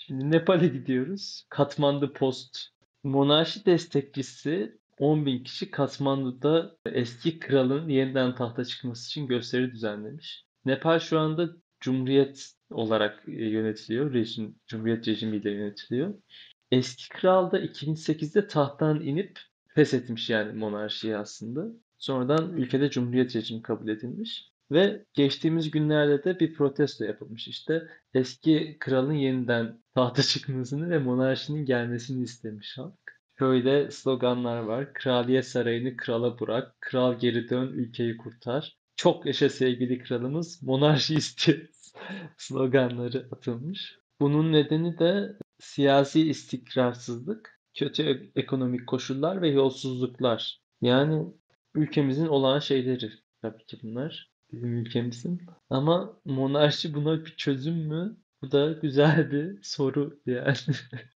Şimdi Nepal'e gidiyoruz. Katmandu Post. Monarşi destekçisi 10 bin kişi Katmandu'da eski kralın yeniden tahta çıkması için gösteri düzenlemiş. Nepal şu anda Cumhuriyet olarak yönetiliyor. Cumhuriyet rejimiyle yönetiliyor. Eski kral da 2008'de tahttan inip feshetmiş yani monarşiyi aslında. Sonradan ülkede cumhuriyet rejimi kabul edilmiş. Ve geçtiğimiz günlerde de bir protesto yapılmış işte. Eski kralın yeniden tahta çıkmasını ve monarşinin gelmesini istemiş halk. Şöyle sloganlar var. Kraliyet sarayını krala bırak, kral geri dön, ülkeyi kurtar. Çok yaşa sevgili kralımız, monarşi istiyoruz sloganları atılmış. Bunun nedeni de siyasi istikrarsızlık, kötü ekonomik koşullar ve yolsuzluklar. Yani ülkemizin olağan şeyleri tabii ki bunlar. Bizim ülkemizin. Ama monarşi buna bir çözüm mü? Bu da güzel bir soru yani.